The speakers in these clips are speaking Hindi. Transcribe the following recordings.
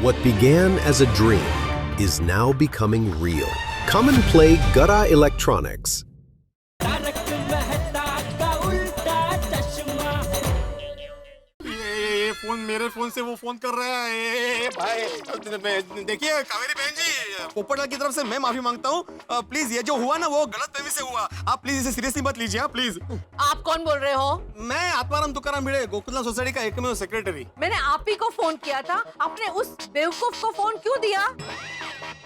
What began as a dream is now becoming real. Come and play Gada Electronics. ये फोन मेरे फोन से वो फोन कर रहा है। भाई देखिए कावेरी बहन जी, पोपटलाल की तरफ से मैं माफी मांगता हूँ। प्लीज ये जो हुआ ना वो गलत फहमी से हुआ। आप प्लीज इसे सीरियसली मत लीजिए। प्लीज। आप कौन बोल रहे हो? मैं आत्माराम तुकाराम भिड़े, गोकुलनाथ सोसाइटी का एकमेव सेक्रेटरी। मैंने आप ही को फोन किया था। आपने उस बेवकूफ को फोन क्यों दिया?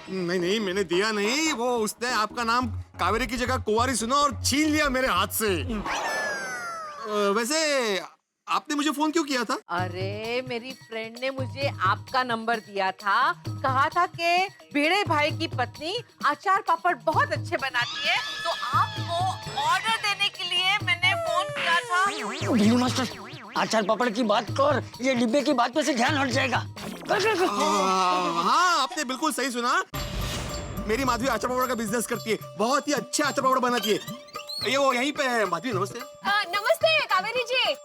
नहीं मैंने दिया नहीं। वो उसने आपका नाम कावेरी की जगह कुंवारी सुना और छीन लिया मेरे हाथ से। वैसे आपने मुझे फोन क्यों किया था? अरे मेरी फ्रेंड ने मुझे आपका नंबर दिया था। कहा था कि भिड़े भाई की पत्नी अचार पापड़ बहुत अच्छे बनाती है, तो आपको ऑर्डर देने के लिए मैंने फोन किया था। दिल्ली मास्टर, अचार पापड़ की बात कर, ये डिब्बे की बात पे से ध्यान हट जाएगा। हाँ आपने बिल्कुल सही सुना। मेरी माधवी अचार पापड़ का बिजनेस करती है, बहुत ही अच्छे अचार पापड़ बनाती है। ये वो यहीं पे है। माधवी नमस्ते। नमस्ते कावेरी जी,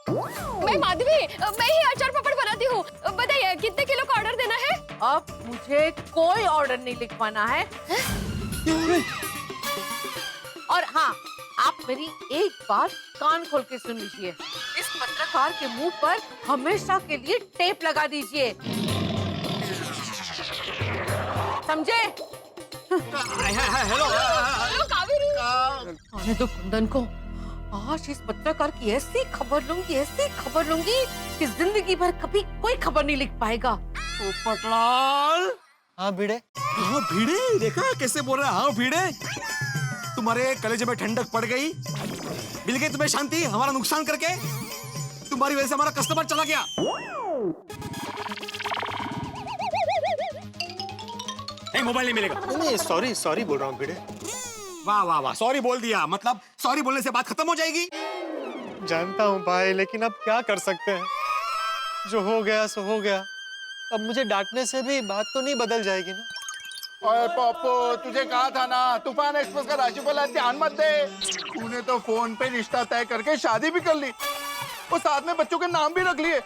मैं माधवी, मैं ही अचार पापड़ बनाती हूँ। बताइए कितने किलो का ऑर्डर देना है? अब मुझे कोई ऑर्डर नहीं लिखवाना है। और हाँ, आप मेरी एक बात कान खोल के सुन लीजिए। इस पत्रकार के मुंह पर हमेशा के लिए टेप लगा दीजिए, समझे? हेलो कावेरी। आने दो कुंदन को। आज इस पत्रकार की ऐसी खबर लूंगी कि जिंदगी भर कभी कोई खबर नहीं लिख पाएगा। पोपटलाल। हाँ भिड़े। हाँ भिड़े, देखा कैसे बोल रहा है? हाँ भिड़े, तुम्हारे कलेजे में ठंडक पड़ गई, मिल गई तुम्हें शांति। हमारा नुकसान करके तुम्हारी वजह से हमारा कस्टमर चला गया। मोबाइल नहीं मिलेगा। नहीं सॉरी बोल रहा हूँ भिड़े। वाह सॉरी बोल दिया, मतलब सॉरी बोलने से बात खत्म हो जाएगी। जानता हूँ भाई, लेकिन अब क्या कर सकते हैं, जो हो गया सो हो गया। अब मुझे डांटने से भी बात तो नहीं बदल जाएगी ना। ओए पप्पू, तुझे कहा था ना तूफान एक्सप्रेस का राशिफल ध्यान मत दे। तूने तो फोन पे रिश्ता तय करके शादी भी कर ली और साथ में बच्चों के नाम भी रख लिए,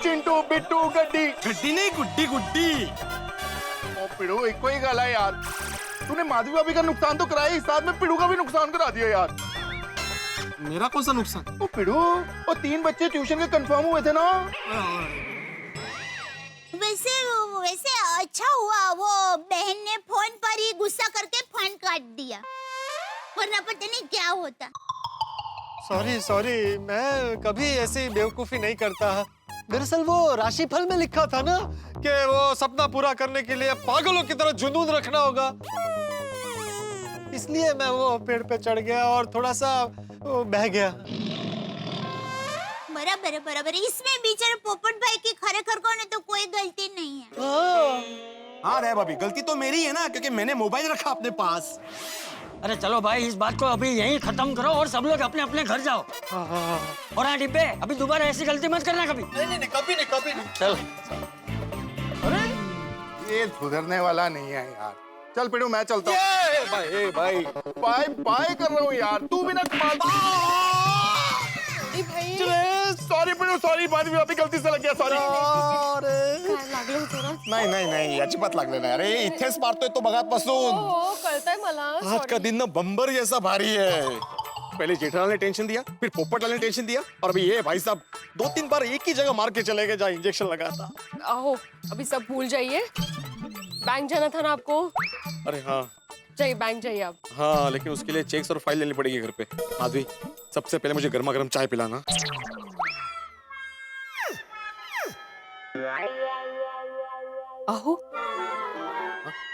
चिंटू, बिट्टू, गड्डी। गड्डी नहीं, गुड्डी गुड्डी। पिड़ू एक ही गला है यार। तूने माधवी भाभी का नुकसान तो कराया ही, साथ में पिड़ू का भी नुकसान करा दिया यार। मेरा कौन सा नुकसान? ओ पिड़ू, वो 3 बच्चे ट्यूशन के कंफर्म हुए थे ना। वैसे अच्छा हुआ वो बहन ने फोन पर ही गुस्सा करके फोन काट दिया, वरना पता नहीं क्या होता। सॉरी, मैं कभी ऐसी बेवकूफी नहीं करता। दरअसल वो राशिफल में लिखा था ना कि वो सपना पूरा करने के लिए पागलों की तरह जुनून रखना होगा, इसलिए मैं वो पेड़ पे चढ़ गया और थोड़ा सा बह गया। बराबर। इसमें बेचारे पोपट भाई की खरेखर को तो कोई गलती नहीं है। हाँ रे भाभी, गलती तो मेरी है ना, क्योंकि मैंने मोबाइल रखा अपने पास। अरे चलो भाई, इस बात को अभी यहीं खत्म करो और सब लोग अपने अपने घर जाओ। और हाँ डिब्बे, अभी दोबारा ऐसी गलती मत करना कभी। नहीं, कभी नहीं। चल। अरे ये सुधरने वाला नहीं है यार। चल पिड़ू, मैं चलता हूँ। भाई बाय कर रहा हूँ यार, तू भी ना कमाल। सॉरी पिड़ू, सॉरी, माधवी भाभी गलती से लग गया, सॉरी। नाही अजिबात लागले नाही। अरे इथेच मारतोय तो बघापासून। कळतंय मला। आज का दिन ना बम्बर जैसा भारी है। पहले जेठालाल ने टेंशन दिया, फिर पोपटलाल ने टेंशन दिया, और अभी ये भाई साहब 2-3 बार एक ही जगह मार के चले गए जहाँ इंजेक्शन लगा था। आहो, अभी सब भूल जाइए। बैंक जाना था ना आपको? अरे हाँ जाइए, बैंक जाइए आप। हाँ, लेकिन उसके लिए चेक्स और फाइल लेनी पड़ेगी घर पे। माधवी, सबसे पहले मुझे गर्मा गर्म चाय पिलाना। आहो,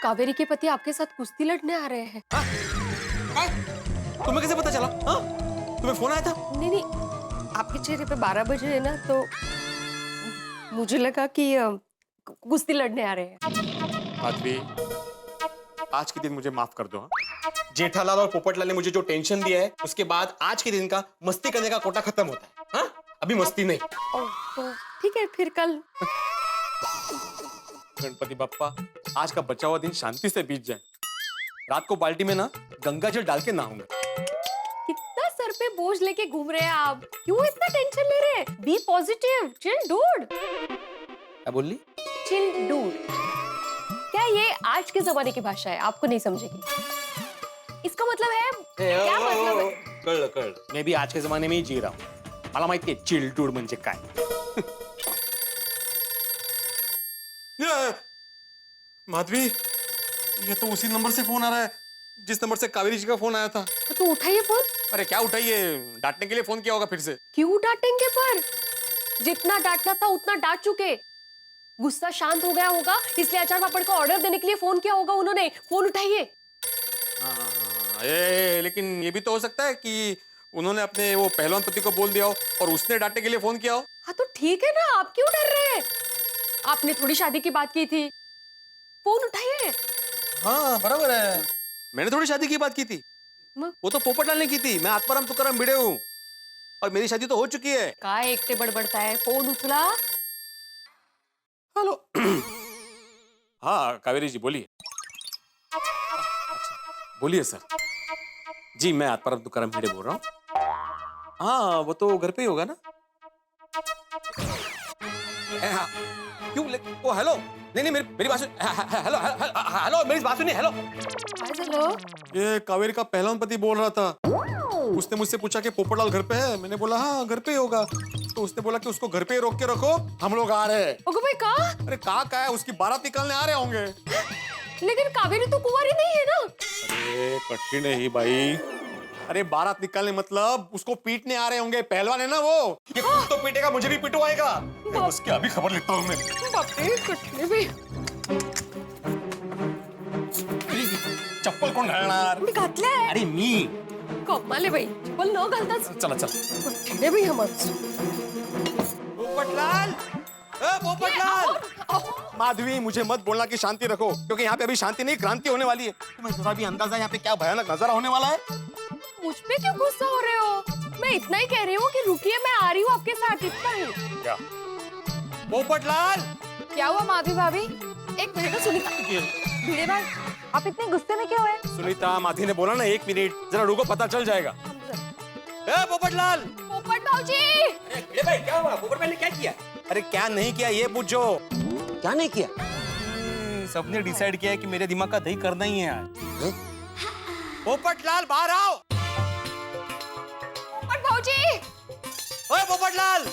कावेरी के पति आपके साथ कुश्ती लड़ने आ रहे हैं। तुम्हें कैसे पता चला? हाँ? तुम्हें फोन आया था? नहीं, आपके चेहरे पे 12 बजे है ना, तो मुझे लगा कि कुश्ती लड़ने आ रहे हैं। माधवी, आज के दिन मुझे माफ कर दो। हाँ? जेठालाल और पोपटलाल ने मुझे जो टेंशन दिया है, उसके बाद आज के दिन का मस्ती करने का कोटा खत्म होता है। हाँ? अभी मस्ती नहीं। तो ठीक है, फिर कल। गणपति बप्पा, आज का बचा हुआ दिन शांति से बीत जाए। रात को बाल्टी में ना गंगा जल डाल के नहाऊंगा। कितना सर पे बोझ लेके घूम रहे हैं आप? क्यों इतना टेंशन ले रहे हैं? Be positive, chill dude. क्या बोल ली? Chill dude. ये आज के जमाने की भाषा है, आपको नहीं समझेगी। इसका मतलब है क्या मतलब है? कळलं मैं भी आज के जमाने में ही जी रहा हूँ मला माहितीये चिलटूड म्हणजे काय माधवी ये तो उसी नंबर से फोन आ रहा है जिस नंबर से कावेरी जी का फोन आया था। तो उठाइए फोन। अरे क्या उठाइए, डांटने के लिए फोन किया होगा फिर से। क्यों डांटेंगे पर? जितना डांटना था उतना डांट चुके। गुस्सा शांत हो गया होगा इसलिए अचार पापड़ का ऑर्डर देने के लिए फोन किया होगा उन्होंने। फोन उठाइए। लेकिन ये भी तो हो सकता है कि उन्होंने अपने वो पहलवान पति को बोल दिया हो और उसने डांटने के लिए फोन किया हो। हाँ तो ठीक है ना, आप क्यों डर रहे हैं? आपने थोड़ी शादी की बात की थी, फोन उठाइए। हाँ बराबर है, मैंने थोड़ी शादी की बात की थी, वो तो पोपटलाल ने की थी। मैं आत्माराम तुकाराम भिड़े हूँ और मेरी शादी तो हो चुकी है। काय एकटे बडबडता है, फोन उचला। हेलो हाँ कावेरी जी बोलिए। बोलिए सर। जी मैं आत्माराम तुकाराम भिड़े बोल रहा हूँ। हाँ वो तो घर पे ही होगा ना। हाँ, क्यों ओ हेलो नहीं मेरी बात सुन। हेलो हेलो मेरी बात सुनिए। हेलो ये कावेरी का पहलवान पति बोल रहा था। उसने मुझसे पूछा कि पोपटलाल घर पे है। मैंने बोला हाँ घर पे ही होगा। तो उसने बोला कि उसको घर पे ही रोक के रखो, हम लोग आ रहे हैं। ओगो भाई कहा? अरे कहा है, उसकी बारात निकालने आ रहे होंगे। लेकिन कावेरी तो कुंवारी नहीं है ना। अरे कठिन है ही भाई। अरे बारात निकालने मतलब उसको पीटने आ रहे होंगे। पहलवान है ना वो, ये खुद तो पीटेगा मुझे भी पिटवाएगा। उसकी अभी खबर लेता हूँ मैं। चप्पल कोण घालणार? मी घातलंय। अरे मी। कमाल आहे बाई, चप्पल न घालताच चला कठीण आहे बाई हा माणूस। पोपटलाल, पोपटलाल। माधवी मुझे मत बोलना कि शांति रखो, क्योंकि यहाँ पे अभी शांति नहीं क्रांति होने वाली है। तुम्हें जरा भी अंदाजा यहाँ पे क्या भयानक नजारा होने वाला है? मुझ पे क्यों गुस्सा हो रहे हो? मैं इतना ही कह रही हूँ कि रुकिए, मैं आ रही हूँ आपके साथ, इतना ही। क्या? पोपटलाल। क्या हुआ माधवी भाभी? एक मिनट सुनीता। भिड़े भाई आप इतने गुस्से में क्यों हैं? सुनीता माधवी ने बोला ना 1 मिनट, जरा रुको पता चल जाएगा। पोपटलाल। पोपट भाऊजी। अरे भाई क्या हुआ? पोपटलाल ने क्या किया? अरे क्या नहीं किया ये पूछो। क्या नहीं किया? सबने डिसाइड किया है कि मेरे दिमाग का दही करना ही है आज। पोपटलाल बाहर आओ। पोपट भाऊजी। ओए पोपटलाल।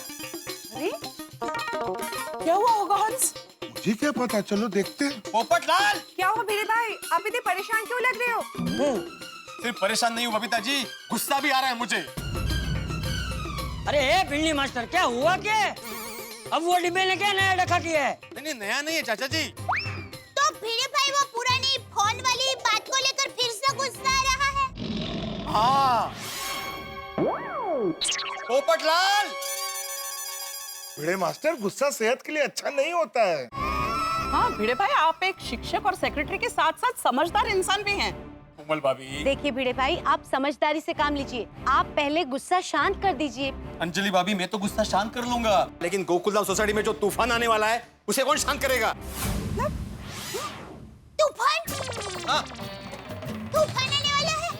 अरे क्या हुआ होगा हंस? मुझे क्या पता, चलो देखते हैं। पोपटलाल। क्या हुआ भिड़े भाई? आप इतने परेशान क्यों लग रहे हो? सिर्फ परेशान नहीं हूँ बबीता जी, गुस्सा भी आ रहा है मुझे। अरे भिंडी मास्टर क्या हुआ क्या? अब वो डिब्बे ने क्या नया रखा किया है? नहीं नया नहीं है चाचा जी। तो भिड़े भाई वो पुरानी फोन वाली बात को लेकर फिर से गुस्सा आ रहा है। हाँ पोपटलाल। भिड़े मास्टर, गुस्सा सेहत के लिए अच्छा नहीं होता है। हाँ भिड़े भाई, आप एक शिक्षक और सेक्रेटरी के साथ साथ समझदार इंसान भी हैं। कोमल भाभी। देखिए भिड़े भाई, आप समझदारी से काम लीजिए। आप पहले गुस्सा शांत कर दीजिए। अंजलि भाभी मैं तो गुस्सा शांत कर लूंगा, लेकिन गोकुलधाम सोसाइटी में जो तूफान आने वाला है उसे कौन शांत करेगा? तूफान? हाँ। तूफान आने वाला है?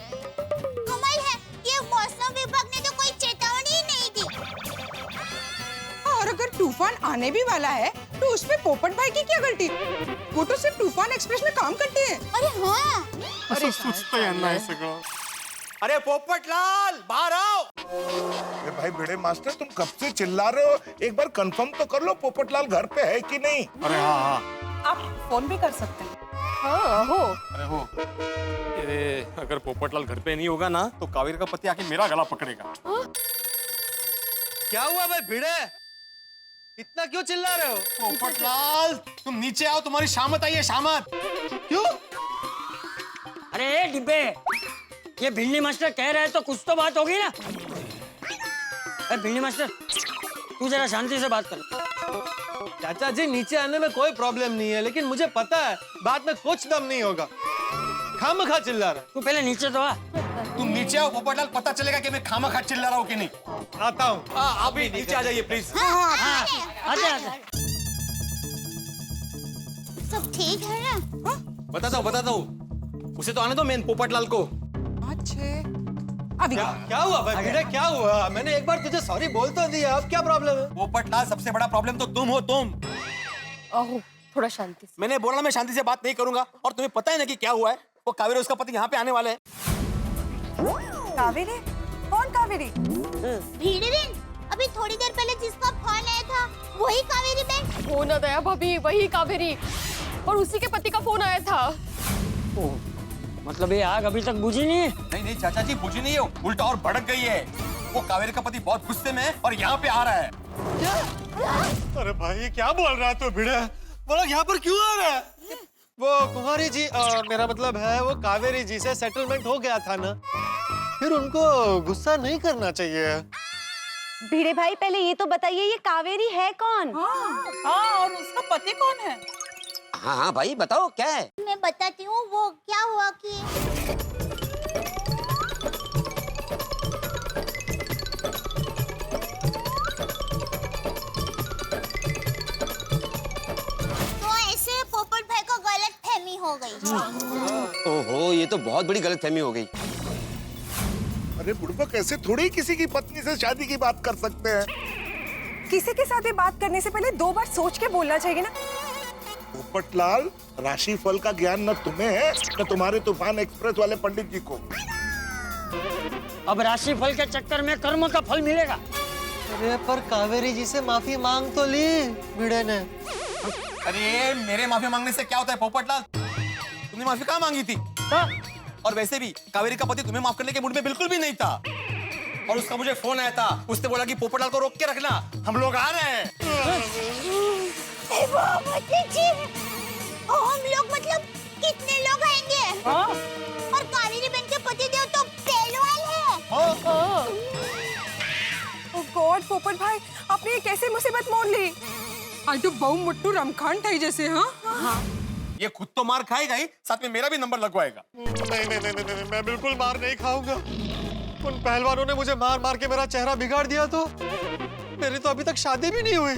कमाल है, ये मौसम विभाग ने तो कोई चेतावनी ही नहीं दी। और अगर तूफान आने भी वाला है तो उसमें पोपट भाई की क्या गलती? वो तो सिर्फ तूफान एक्सप्रेस में काम करते हैं। अरे हाँ। अरे अरे पोपटलाल बाहर आओ। अरे भाई भिड़े मास्टर, तुम कब से चिल्ला रहे हो? एक बार कंफर्म तो कर लो पोपटलाल घर पे है कि नहीं। अरे हाँ आप फोन भी कर सकते हैं। हाँ हो। अरे हो। अरे अगर पोपटलाल घर पे नहीं होगा ना तो कावेरी का पति आके मेरा गला पकड़ेगा। क्या हुआ भाई भिड़े? इतना क्यों चिल्ला रहे हो? पोपटलाल तुम नीचे आओ, तुम्हारी शामत आई है, शामत। क्यों? अरे डिब्बे, ये भिंडी मास्टर कह रहे हैं तो कुछ तो बात होगी ना। अरे भिंडी मास्टर तू जरा शांति से बात कर। चाचा जी नीचे आने में कोई प्रॉब्लम नहीं है, लेकिन मुझे पता है बात में कुछ दम नहीं होगा। खामखा चिल्ला रहा है। तू पहले नीचे तो आ। तुम नीचे आओ पोपटलाल, पता चलेगा कि मैं खामखा चिल्ला रहा हूँ कि नहीं। आता हूँ। आप भी नीचे आ जाइए प्लीज। हाँ आजा आजा। सब ठीक है ना? बताता हूँ, उसे तो आने दो मेन पोपटलाल को। अच्छे अभी क्या हुआ भाई भिड़े, क्या हुआ? मैंने एक बार तुझे सॉरी बोल तो दिया, अब क्या प्रॉब्लम है? पोपटलाल सबसे बड़ा प्रॉब्लम तो तुम हो, तुम। थोड़ा शांति से। मैंने बोला मैं शांति से बात नहीं करूंगा, और तुम्हें पता है ना कि क्या हुआ है। वो कावेरी उसका पति यहाँ पे आने वाले हैं। कावेरी? कौन कावेरी? भीड़ी बहन, अभी थोड़ी देर पहले जिसका फोन आया था वही कावेरी बहन। हो ना दया भाभी, वही कावेरी, और उसी के पति का फोन आया था। मतलब ये आग अभी तक बुझी नहीं है? नहीं चाचा जी, बुझी नहीं है, उल्टा और भड़क गई है। वो कावेरी का पति बहुत गुस्से में है और यहाँ पे आ रहा है। अरे भाई ये क्या बोल रहा है तू भिड़े? बोला यहाँ पर क्यों आ रहा है? वो कुमारी जी, मेरा मतलब है वो कावेरी जी से सेटलमेंट हो गया था ना, फिर उनको गुस्सा नहीं करना चाहिए। भिड़े भाई पहले ये तो बताइए, ये कावेरी है कौन? हाँ, और उसका पति कौन है? हाँ भाई बताओ क्या है। मैं बताती हूँ। वो क्या हुआ कि तो ऐसे पोपट भाई को गलतफहमी हो गई। ओहो, ये तो बहुत बड़ी गलतफहमी हो गई। अरे बुढ़बा, कैसे थोड़ी ही किसी की पत्नी से शादी की बात कर सकते हैं? किसी के साथ ये बात करने से पहले 2 बार सोच के बोलना चाहिए ना। पोपटलाल, राशि फल का ज्ञान न तुम्हें है न तुम्हारे तूफान एक्सप्रेस वाले पंडित जी को। अब राशि फल के चक्कर में कर्म का फल मिलेगा। अरे पर कावेरी जी से माफी मांग तो ली भिड़े ने। अरे मेरे माफी मांगने से क्या होता है पोपटलाल? तुमने माफी कहाँ मांगी थी? और वैसे भी कावेरी का पति तुम्हें माफ करने के मूड में बिल्कुल भी नहीं था। और उसका मुझे फोन आया था, उसने बोला कि पोपटलाल को रोक के रखना, हम लोग आ रहे हैं। हम लोग मतलब कितने लोग आएंगे? और कावेरी बहन के पति देव तो पहलवान है। ओह गॉड, पोपट भाई, आपने ये कैसे मुसीबत मोड़ ली? आज तो बहु मुट्टू रमखान ठाई जैसे। हाँ, ये खुद तो मार खाएगा ही, साथ में मेरा भी नंबर लगवाएगा। नहीं, मैं बिल्कुल मार नहीं खाऊंगा। उन पहलवानों ने मुझे मार मार के मेरा चेहरा बिगाड़ दिया, तो मेरी तो अभी तक शादी भी नहीं हुई।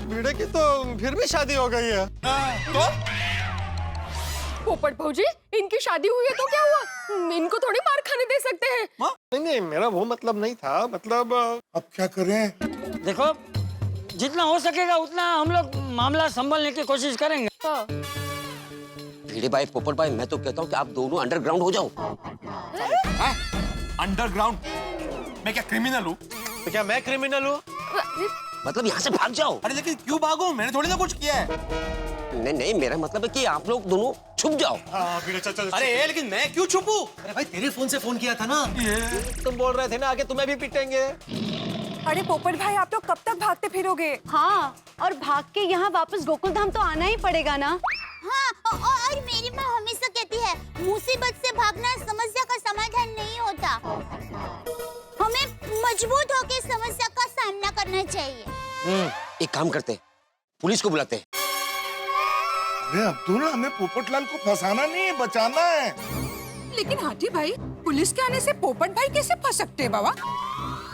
भिड़े की तो फिर भी शादी हो गई है। तो पोपट भाऊजी, इनकी शादी हुई है तो क्या हुआ? इनको थोड़ी मार खाने दे सकते हैं। नहीं, मेरा वो मतलब नहीं था। मतलब अब क्या करें? देखो, जितना हो सकेगा उतना हम लोग मामला संभालने की कोशिश करेंगे। भिड़े भाई, पोपट भाई, मैं तो कहता हूँ कि आप दोनों अंडरग्राउंड हो जाओ। अंडरग्राउंड? मैं क्या क्रिमिनल हूँ? तो क्या मैं क्रिमिनल हूँ? मतलब यहाँ से भाग जाओ। अरे लेकिन क्यों भागो? मैंने थोड़ी ना कुछ किया है। नहीं, मेरा मतलब है कि आप लोग दोनों छुप जाओ। हाँ, भिड़े चल। अरे लेकिन मैं क्यों छुपूं? अरे भाई, तेरे फोन से फोन किया था ना, तुम बोल रहे थे ना आगे तुम्हें भी पिटेंगे। अरे पोपट भाई, आप लोग कब तक भागते फिरोगे? हाँ, और भाग के यहाँ वापस गोकुल धाम तो आना ही पड़ेगा ना। हाँ, और मेरी माँ हमेशा कहती है, मुसीबत से भागना समस्या का समाधान नहीं होता। हमें मजबूत होकर समस्या का सामना करना चाहिए। एक काम करते, पुलिस को बुलाते। अरे अब्दुल, हमें पोपटलाल को फंसाना नहीं है, बचाना है। लेकिन हाथी भाई, पुलिस के आने से पोपट भाई कैसे फंस सकते हैं बाबा?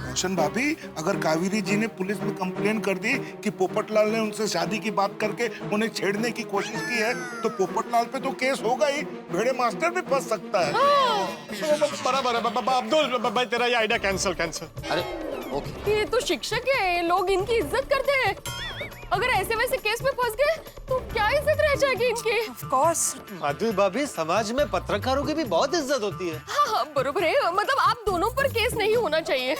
रोशन भाभी, अगर कावेरी जी ने पुलिस में कंप्लेन कर दी कि पोपटलाल ने उनसे शादी की बात करके उन्हें छेड़ने की कोशिश की है, तो पोपटलाल पे तो केस होगा ही, भेड़े मास्टर भी फंस सकता है। बराबर है अब्दुल भाई, तेरा ये आइडिया कैंसिल। अरे ओके। ये तो शिक्षक है, लोग इनकी इज्जत करते हैं। अगर ऐसे वैसे केस में फंस गए तो क्या इज्जत रह जाएगी इनकी? Of course. माधवी भाभी, समाज में पत्रकारों की भी बहुत इज्जत होती है। हाँ, बरोबर है। मतलब आप दोनों पर केस नहीं होना चाहिए।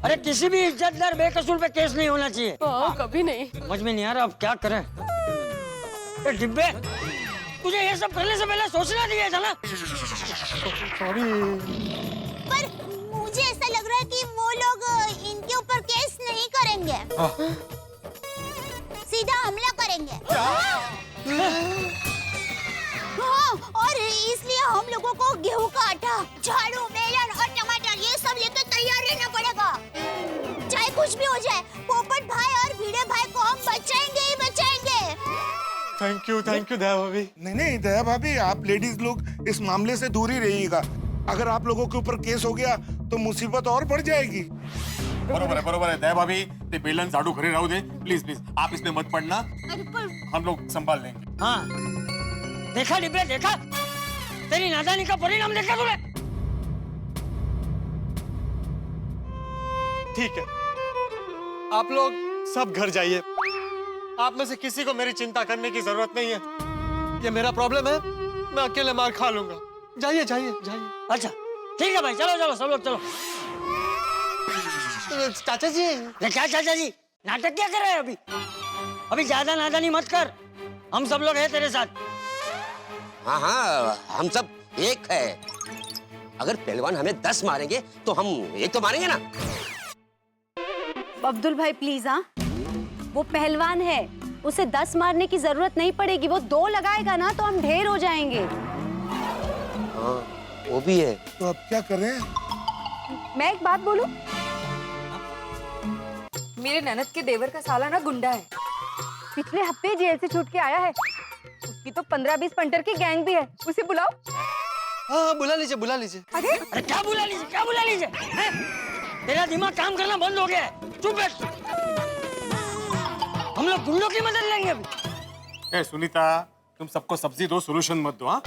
अरे किसी भी इज्जतदार बेकसूर पे केस नहीं होना चाहिए। कभी नहीं। समझ में नहीं आ रहा अब क्या करें। ए डिब्बे, तुझे ये सब करने से पहले सोचना चाहिए था ना। सॉरी। पर मुझे ऐसा लग रहा है कि वो लोग इनके ऊपर केस नहीं करेंगे, सीधा हमला करेंगे। हाँ, और इसलिए हम लोगों को गेहूं का आटा, झाड़ू, मेलन और टमाटर ये सब लेकर तैयार रहना पड़ेगा। चाहे कुछ भी हो जाए, पोपट भाई और भिड़े भाई को हम बचाएंगे ही बचाएंगे। थैंक यू दया भाभी। नहीं दया भाभी, आप लेडीज लोग इस मामले से दूर ही रहिएगा। अगर आप लोगों के ऊपर केस हो गया तो मुसीबत और बढ़ जाएगी। बरोबर है दया भाभी, ते बेलन झाड़ू घरे रहू दे, प्लीज आप इसमें मत पड़ना, हम लोग संभाल लेंगे। हाँ, देखा डिब्बे, देखा तेरी नादानी का परिणाम देखा तूने। ठीक है, आप लोग सब घर जाइए, आप में से किसी को मेरी चिंता करने की जरूरत नहीं है। ये मेरा प्रॉब्लम है, मैं अकेले मार खा लूंगा। जाइए जाइए जाइए। अच्छा ठीक है भाई, चलो चलो सब लोग चलो। चाचा जी, ये क्या चाचा जी, नाटक क्या कर रहे हैं अभी? अभी ज्यादा नादानी मत कर, हम सब लोग हैं तेरे साथ। हाँ हाँ, हम सब एक है। अगर पहलवान हमें 10 मारेंगे तो हम एक तो मारेंगे ना। अब्दुल भाई प्लीज, हाँ वो पहलवान है, उसे 10 मारने की जरूरत नहीं पड़ेगी। वो 2 लगाएगा ना तो हम ढेर हो जाएंगे। हाँ वो भी है। तो अब क्या करें? मैं एक बात बोलूं? मेरे ननद के देवर का साला ना गुंडा है, पिछले हफ्ते जेल से छूट के आया है। उसकी तो 15-20 पंटर की गैंग भी है, उसे बुलाओ। हाँ बुला लीजिए बुला लीजिए। अरे क्या बुला लीजिए, क्या बुला लीजिए? तेरा दिमाग काम करना बंद हो गया है, चुप बैठ। हम लोग गुंडों की मदद लेंगे अभी। ए सुनीता, तुम सबको सब्जी दो, सॉल्यूशन मत दो। हाँ,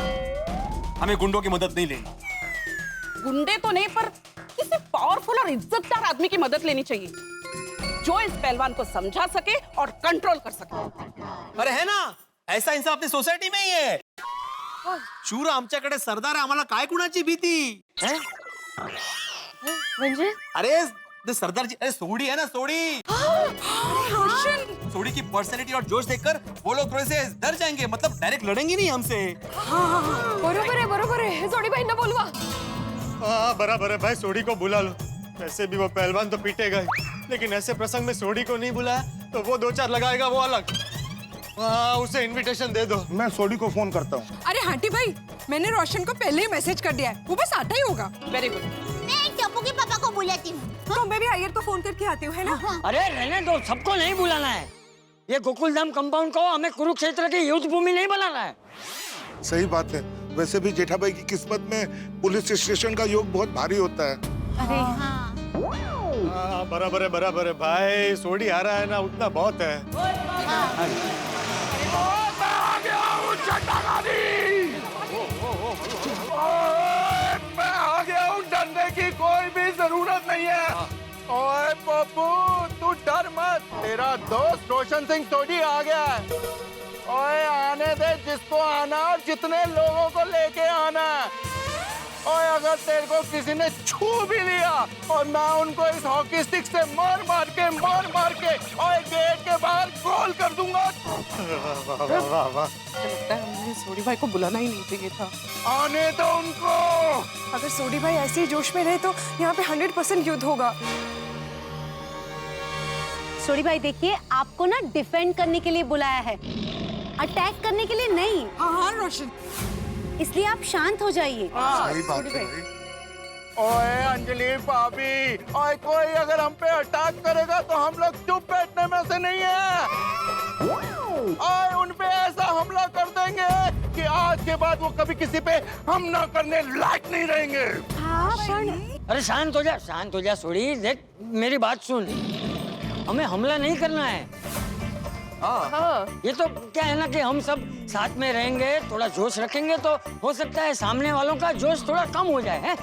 हमें गुंडों की मदद नहीं लेनी। गुंडे तो नहीं, पर किसी पावरफुल और इज्जतदार आदमी की मदद लेनी चाहिए, जो इस पहलवान को समझा सके और कंट्रोल कर सके। अरे है ना, ऐसा इंसान अपनी सोसायटी में ही है। शूर आमच्याकडे सरदार आहे, आम्हाला काय कुणाची भीती? म्हणजे? अरे ते सरदार जी, अरे सोडी है ना, सोडी। सोडी की पर्सनैलिटी और जोश देखकर वो लोग थोड़े से डर जाएंगे, मतलब डायरेक्ट लड़ेंगे नहीं हमसे। बरोबर है, सोडी भाई ना बोलवा। हाँ बराबर है भाई, सोडी को बुला लो। वैसे भी वो पहलवान तो पीटेगा ही, लेकिन ऐसे प्रसंग में सोडी को नहीं बुलाया तो वो 2-4 लगाएगा, वो अलग। हाँ उसे इनविटेशन दे दो। मैं सोडी को फोन करता हूँ। अरे हाटी भाई, मैंने रोशन को पहले ही मैसेज कर दिया है, वो बस आता ही होगा। Very good. मैं टप्पू के पापा को बुलाती हूँ। तो मैं भी आयर को फोन करके आती हूँ, है ना? अरे रहने दो, सबको नहीं बुलाना है। ये गोकुलधाम कंपाउंड को हमें कुरुक्षेत्र की युद्ध भूमि नहीं बनाना है। सही बात है। वैसे भी जेठाभाई की किस्मत में पुलिस स्टेशन का योग बहुत भारी होता है। अरे हाँ। हाँ बराबर है भाई, सोडी आ रहा है ना, उतना बहुत है। मैं आ गया हूँ, डरने की कोई भी जरूरत नहीं है। ओए पप्पू, तू डर मत, तेरा दोस्त रोशन सिंह सोडी आ गया है। ओए आने दे जिसको आना, और जितने लोगों को लेके आना। ओए अगर तेरे को किसी ने छू भी लिया और मैं उनको इस हॉकी स्टिक से मार मार के ओए गेट के बाहर गोल कर दूंगा। वाह। लगता है हमने सोडी भाई को बुलाना ही नहीं चाहिए था। आने दो उनको। अगर सोडी भाई ऐसे ही जोश में रहे तो यहाँ पे 100% युद्ध होगा। सोडी भाई देखिए, आपको ना डिफेंड करने के लिए बुलाया है, अटैक करने के लिए नहीं। हाँ रोशन, इसलिए आप शांत हो जाइए। सही बात है भाई। ओए अंजलि भाभी, ओए कोई अगर हम पे अटैक करेगा तो हम लोग चुप बैठने में से नहीं है। ओए उन पे ऐसा हमला कर देंगे कि आज के बाद वो कभी किसी पे हमला करने लायक नहीं रहेंगे। अरे शांत हो जा सोडी। देख मेरी बात सुन, हमें हमला नहीं करना है। ये तो क्या है ना कि हम सब साथ में रहेंगे, थोड़ा जोश रखेंगे तो हो सकता है सामने वालों का जोश थोड़ा कम हो जाए। है?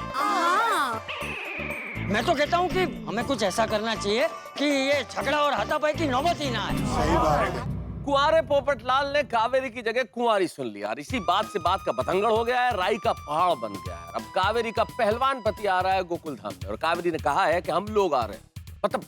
मैं तो कहता हूँ कि हमें कुछ ऐसा करना चाहिए कि ये झगड़ा और हाथापाई की नौबत ही ना आए। सही बात है। कुंवारे पोपटलाल ने कावेरी की जगह कुंवारी सुन लिया और इसी बात से बात का बतंगड़ हो गया है, राई का पहाड़ बन गया है। अब कावेरी का पहलवान पति आ रहा है गोकुलधाम में और कावेरी ने कहा है कि हम लोग आ रहे हैं। मतलब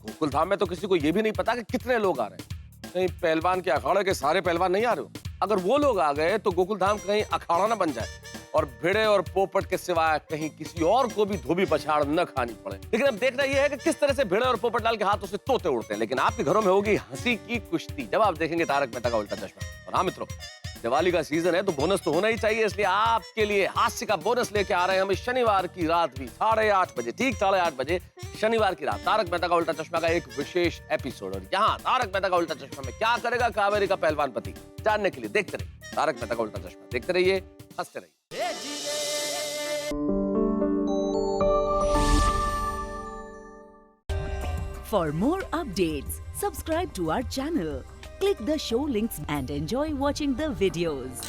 गोकुलधाम में तो किसी को ये भी नहीं पता कि कितने लोग आ रहे हैं। कहीं पहलवान के अखाड़े के सारे पहलवान नहीं आ रहे हो। अगर वो लोग आ गए तो गोकुलधाम कहीं अखाड़ा ना बन जाए और भिड़े और पोपट के सिवाय कहीं किसी और को भी धोबी पछाड़ न खानी पड़े। लेकिन अब देखना यह है कि किस तरह से भिड़े और पोपटलाल के हाथों से तोते उड़ते हैं। लेकिन आपके घरों में होगी हंसी की कुश्ती जब आप देखेंगे तारक मेहता का उल्टा चश्मा। और हाँ मित्रों, दिवाली का सीजन है तो बोनस तो होना ही चाहिए, इसलिए आपके लिए हास्य का बोनस लेके आ रहे हैं हम शनिवार की रात भी 8:30 बजे, ठीक 8:30 बजे शनिवार की रात तारक मेहता का उल्टा चश्मा का एक विशेष एपिसोड। और यहाँ तारक मेहता का उल्टा चश्मा में क्या करेगा कावेरी का पहलवान पति, जानने के लिए देखते रहिए तारक मेहता का उल्टा चश्मा। देखते रहिए, हंसते रहिए। For more updates, subscribe to our channel, click the show links and enjoy watching the videos.